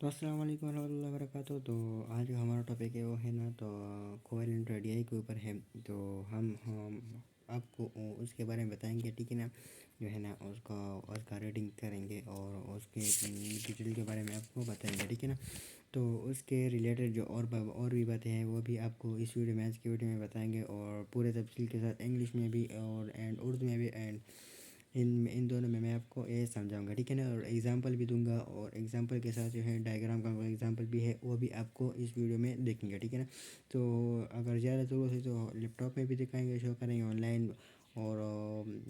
तो अस्सलाम वालेकुम रहमतुल्लाहि वबरकातुहू। तो आज जो हमारा टॉपिक है वो है ना, तो कोवेलेंट रेडियाई के ऊपर है। तो हम आपको उसके बारे में बताएंगे, ठीक है ना। जो है ना उसका रेटिंग करेंगे और उसके डिटेल के बारे में आपको बताएंगे, ठीक है ना। तो उसके रिलेटेड जो और भी बातें हैं वो भी आपको इस वीडियो में, आज की वीडियो में बताएंगे, और पूरे तफसील के साथ इंग्लिश में भी और एंड उर्दू में भी, एंड इन दोनों में मैं आपको ये समझाऊंगा, ठीक है ना। और एग्जांपल भी दूंगा, और एग्जांपल के साथ जो है डायग्राम का एग्जांपल भी है, वो भी आपको इस वीडियो में देखेंगे, ठीक है ना। तो अगर ज़्यादा ज़रूरत है तो लैपटॉप में भी दिखाएंगे, शो करेंगे ऑनलाइन, और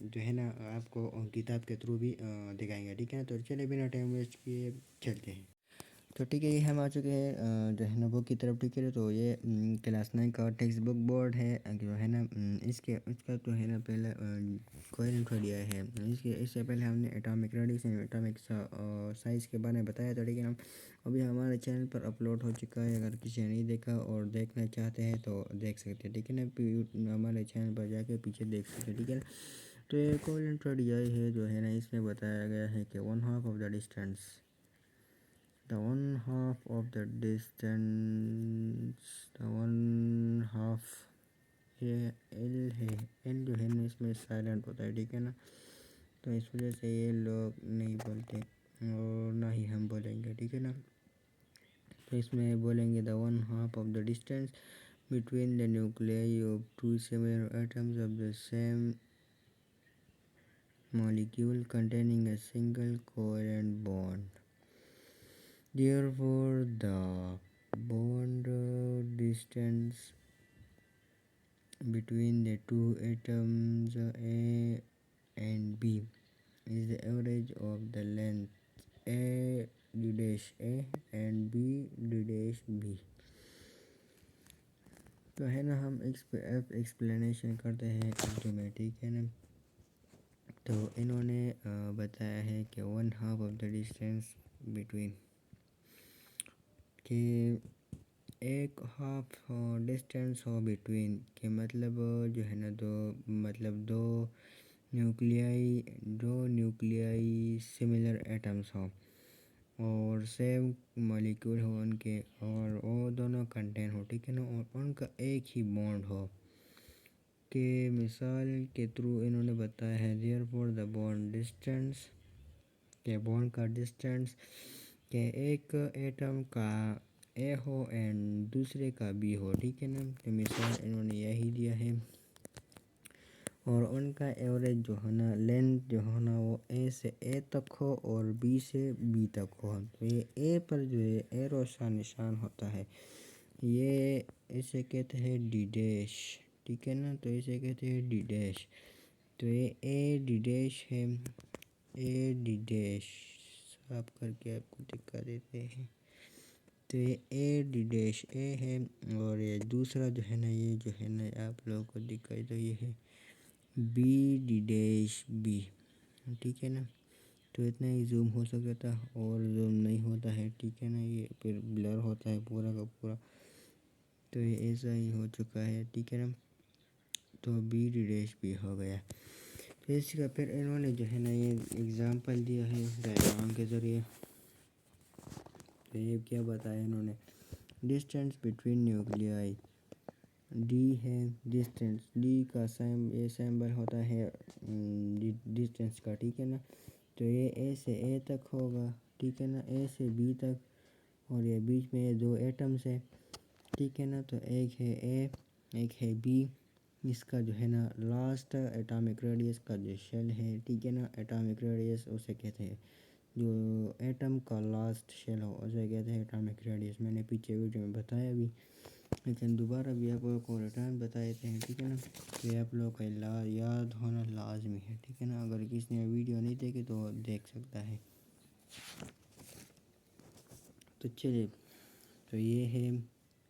जो है ना आपको किताब के थ्रू भी दिखाएंगे, ठीक है ना। तो चलिए बिना टाइम वेस्ट किए चलते हैं। तो ठीक है, ये हम आ चुके हैं जो है ना बुक की तरफ, ठीक है। तो ये क्लास 9 का टेक्स्ट बुक बोर्ड है, जो है ना इसके इसका तो है ना पहले कोहेरेंट दिया है। इससे पहले हमने atomic radius and atomic size के बारे में बताया था, ठीक है ना। अभी हमारे चैनल पर अपलोड हो चुका है, अगर किसी ने नहीं देखा और देखना चाहते हैं तो देख सकते हैं, ठीक है ना। हमारे चैनल पर जाके पीछे देख सकते हैं, ठीक है ना। तो ये कोहेरेंट रेडियाई है जो है ना, इसमें बताया गया है कि 1/2 of the distance, the one half of the distance, the one half, ये एल है। एल जो है ना इसमें साइलेंट होता है, ठीक है ना। तो इस वजह से ये लोग नहीं बोलते और ना ही हम बोलेंगे, ठीक है ना। तो इसमें बोलेंगे the one half of the distance between the nuclei of two similar atoms of the same molecule containing a single covalent bond. Therefore, the bond distance between the two atoms A and B is the average of the length A d dash A and B d dash B. तो है ना, हम explanation करते हैं उर्दू में, ठीक है ना। तो इन्होंने बताया है कि 1/2 ऑफ द डिस्टेंस बिटवीन, कि एक हाफ डिस्टेंस हो बिटवीन, के मतलब जो है ना दो न्यूक्लियाई सिमिलर एटम्स हो और सेम मॉलिक्यूल हो उनके, और वो दोनों कंटेन हो, ठीक है ना, और उनका एक ही बॉन्ड हो। के मिसाल के थ्रू इन्होंने बताया है therefore the bond distance, के बॉन्ड का डिस्टेंस, के एक एटम का ए हो एंड दूसरे का बी हो, ठीक है ना। तो मिसाल इन्होंने यही दिया है, और उनका एवरेज जो है ना, लेंथ जो है ना, वो ए से ए तक हो और बी से बी तक हो। तो ये ए पर जो है एरो सा निशान होता है, ये इसे कहते हैं डी डैश, ठीक है ना। तो इसे कहते हैं डी डैश। तो ये ए डी डैश है, ए डी डैश साफ करके आपको दिखा देते हैं। तो ये ए डी डैश ए है, और ये दूसरा जो है ना, ये जो है ना आप लोगों को दिखाई, तो ये है बी डी डैश बी, ठीक है ना। तो इतना ही जूम हो सकता था, और जूम नहीं होता है, ठीक है ना, ये फिर ब्लर होता है पूरा का पूरा। तो ये ऐसा ही हो चुका है, ठीक है ना। तो बी डी डैश बी हो गया। तो इसका फिर इन्होंने जो है ना ये एग्ज़ाम्पल दिया है डायग्राम के ज़रिए। तो ये क्या बताया इन्होंने, डिस्टेंस बिटवीन न्यूक्लियाई, डी है डिस्टेंस, डी का ये सिंबल होता है डिस्टेंस का, ठीक है ना। तो ये ए से ए तक होगा, ठीक है ना, ए से बी तक, और ये बीच में ये दो एटम्स है, ठीक है ना। तो एक है ए, एक है बी। इसका जो है ना लास्ट एटॉमिक रेडियस का जो शेल है, ठीक है ना, एटॉमिक रेडियस उसे कहते हैं, जो एटम का लास्ट शेल हो उसे कहते हैं एटॉमिक रेडियस। मैंने पीछे वीडियो में बताया भी, लेकिन दोबारा भी आप लोगों को रिटर्न बता देते हैं, ठीक है ना। तो ये आप लोगों का याद होना लाजमी है, ठीक है ना। अगर किसी ने वीडियो नहीं देखी तो देख सकता है। तो चलिए, तो ये है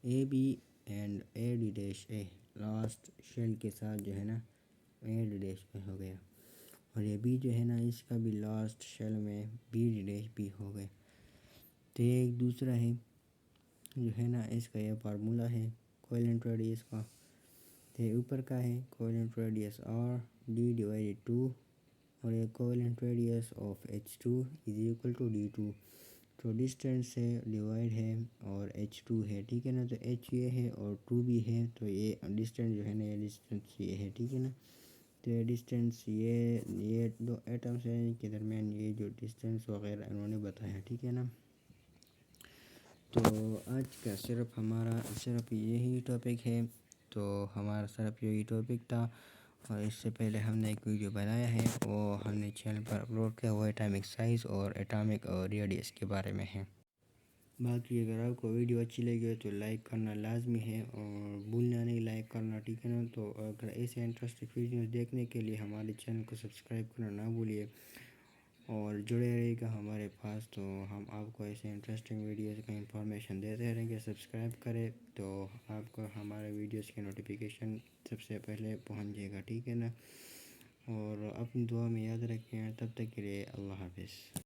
A B and A D dash A, last shell के साथ जो है ना ए डी डैश ए हो गया, और ये बी जो है ना इसका भी लास्ट शेल में बी डी डैश बी हो गया। तो ये एक दूसरा है जो है ना, इसका ये फार्मूला है कोवेलेंट रेडियस का। तो ये ऊपर का है covalent radius R D divided 2, और ये covalent radius of H2 is equal to D2। تو ڈسٹینس سے ڈیوائڈ ہے اور H2 ہے، ٹھیک ہے نا. تو H یہ ہے اور 2 بھی ہے، تو یہ ڈسٹینس جو ہے نا، یہ ڈسٹینس یہ ہے، ٹھیک ہے نا. تو یہ ڈسٹینس یہ دو ایٹمس ہیں کے درمیان یہ جو ڈسٹینس وغیرہ انہوں نے بتایا، ٹھیک ہے نا. تو آج کا صرف یہی ٹاپک ہے. تو ہمارا صرف یہی ٹاپک تھا، اور اس سے پہلے ہم نے ایک ویڈیو بنایا ہے، وہ ہم نے چینل پر اپلوڈ کیا، وہ ایٹامک سائز اور ایٹامک اور ریڈیس کے بارے میں ہے. باقی اگر آپ کو ویڈیو اچھی لگی ہو تو لائک کرنا لازمی ہے، اور بھولنا نہیں لائک کرنا، ٹھیک ہے نا. تو اگر ایسے انٹرسٹنگ ویڈیوز دیکھنے کے لیے ہمارے چینل کو سبسکرائب کرنا نہ بھولیے، اور جڑے رہے گا ہمارے پاس. تو ہم آپ کو ایسے انٹرسٹنگ ویڈیوز کا انفارمیشن دیتے رہیں گے. سبسکرائب کرے تو آپ کو ہمارے ویڈیوز کی نوٹیفیکیشن سب سے پہلے پہنچ جائے گا، ٹھیک ہے نا. اور اپنی دعا میں یاد رکھیں. تب تک کے لیے اللہ حافظ.